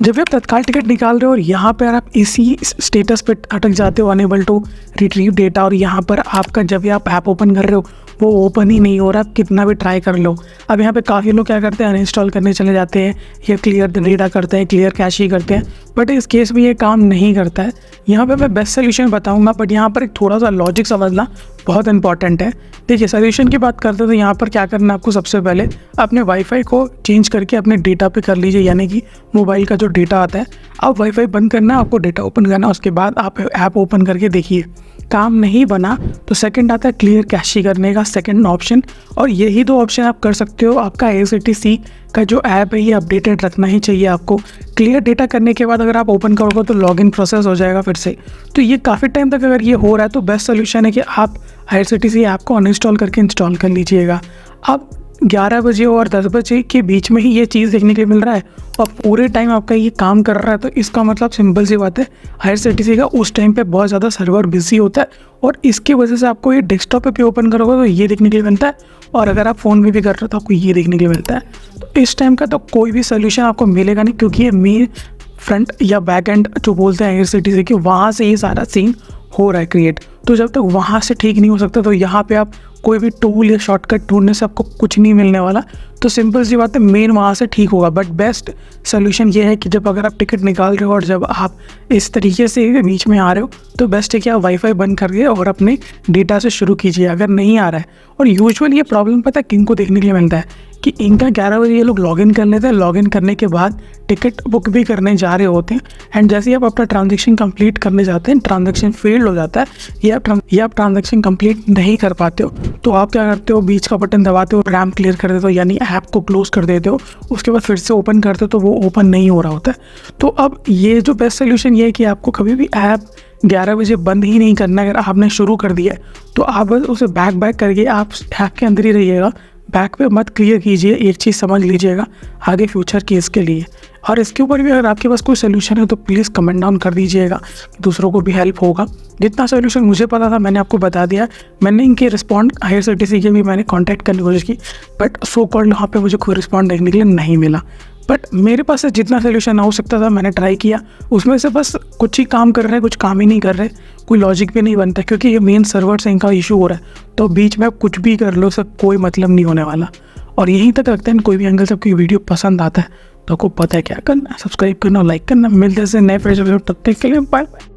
जब भी आप तत्काल टिकट निकाल रहे हो और यहाँ पर आप इसी स्टेटस पे अटक जाते हो, अनेबल टू रिट्रीव डेटा, और यहाँ पर आपका जब भी आप ऐप ओपन कर रहे हो वो ओपन ही नहीं हो रहा, आप कितना भी ट्राई कर लो। अब यहाँ पे काफ़ी लोग क्या करते हैं, अनइंस्टॉल करने चले जाते हैं या क्लियर डेटा करते हैं, क्लियर कैश ही करते हैं, बट इस केस में ये काम नहीं करता है। यहाँ पे मैं बेस्ट सोल्यूशन बताऊँगा, बट यहाँ पर एक थोड़ा सा लॉजिक समझना बहुत इंपॉर्टेंट है। देखिए, सोल्यूशन की बात करते हैं तो यहाँ पर क्या करना है आपको, सबसे पहले अपने वाईफाई को चेंज करके अपने डेटा पे कर लीजिए, यानी कि मोबाइल का जो डेटा आता है, अब वाईफाई बंद करना है, आपको डेटा ओपन करना है, उसके बाद आप ऐप ओपन करके देखिए। काम नहीं बना तो सेकंड आता है क्लियर कैशे करने का सेकंड ऑप्शन, और यही दो ऑप्शन आप कर सकते हो। आपका IRCTC का जो ऐप है ये अपडेटेड रखना ही चाहिए आपको। क्लियर डेटा करने के बाद अगर आप ओपन करोगे तो लॉगिन प्रोसेस हो जाएगा फिर से। तो ये काफ़ी टाइम तक अगर ये हो रहा है तो बेस्ट सोल्यूशन है कि आप IRCTC ऐप को अनइंस्टॉल करके इंस्टॉल कर लीजिएगा। अब 11 बजे और 10 बजे के बीच में ही ये चीज़ देखने के लिए मिल रहा है और पूरे टाइम आपका ये काम कर रहा है, तो इसका मतलब सिंपल सी बात है, IRCTC का उस टाइम पे बहुत ज़्यादा सर्वर बिजी होता है और इसकी वजह से आपको ये डेस्कटॉप पे भी ओपन करोगे तो ये देखने के लिए मिलता है, और अगर आप फ़ोन में भी कर रहे हो तो आपको ये देखने के लिए मिलता है। तो इस टाइम का तो कोई भी सोल्यूशन आपको मिलेगा नहीं, क्योंकि ये मेन फ्रंट या बैक एंड जो बोलते हैं IRCTC की, वहाँ से ये सारा सीन हो रहा है क्रिएट। तो जब तक वहाँ से ठीक नहीं हो सकता तो यहाँ पे आप कोई भी टूल या शॉर्टकट ढूंढने से आपको कुछ नहीं मिलने वाला। तो सिंपल सी बात है, मेन वहाँ से ठीक होगा। बट बेस्ट सोल्यूशन ये है कि जब अगर आप टिकट निकाल रहे हो और जब आप इस तरीके से बीच में आ रहे हो तो बेस्ट है कि आप वाईफाई बंद करिए और अपने डेटा से शुरू कीजिए अगर नहीं आ रहा है। और यूजुअली ये प्रॉब्लम पता है किन को देखने के लिए मिलता है कि इनका 11 बजे ये लोग लॉगिन कर लेते हैं, लॉगिन करने के बाद टिकट बुक भी करने जा रहे होते हैं, एंड जैसे ही आप अपना ट्रांजेक्शन कंप्लीट करने जाते हैं ट्रांजेक्शन फेल्ड हो जाता है या आप ट्रांजेक्शन कंप्लीट नहीं कर पाते हो, तो आप क्या करते हो, बीच का बटन दबाते हो, रैम क्लियर कर देते हो, यानी ऐप को क्लोज कर देते हो, उसके बाद फिर से ओपन करते हो तो वो ओपन नहीं हो रहा होता है। तो अब ये जो बेस्ट सोल्यूशन ये है कि आपको कभी भी ऐप 11 बजे बंद ही नहीं करना। अगर आपने शुरू कर दिया है तो आप बस उसे बैक करके आप ऐप के अंदर ही रहिएगा, बैक पे मत क्लियर कीजिए। एक चीज़ समझ लीजिएगा आगे फ्यूचर केस के लिए। और इसके ऊपर भी अगर आपके पास कोई सोल्यूशन है तो प्लीज़ कमेंट डाउन कर दीजिएगा, दूसरों को भी हेल्प होगा। जितना सोल्यूशन मुझे पता था मैंने आपको बता दिया। मैंने इनके रिस्पॉन्ड IRCTC के भी मैंने कांटेक्ट करने की कोशिश की, बट सो कॉल्ड वहाँ पे मुझे कोई रिस्पॉन्ड देखने के लिए नहीं मिला। बट मेरे पास से जितना सोल्यूशन हो सकता था मैंने ट्राई किया, उसमें से बस कुछ ही काम कर रहे हैं, कुछ काम ही नहीं कर रहे, कोई लॉजिक भी नहीं बनता, क्योंकि ये मेन सर्वर से इनका इशू हो रहा है। तो बीच में आप कुछ भी कर लो, सब कोई मतलब नहीं होने वाला। और यहीं तक रखते हैं, कोई भी एंगल से आपको वीडियो पसंद आता है तो आपको पता है क्या करना है, सब्सक्राइब करना और लाइक करना। मिलते हैं नए फ्रेश एपिसोड, तब तक के लिए बाय बाय।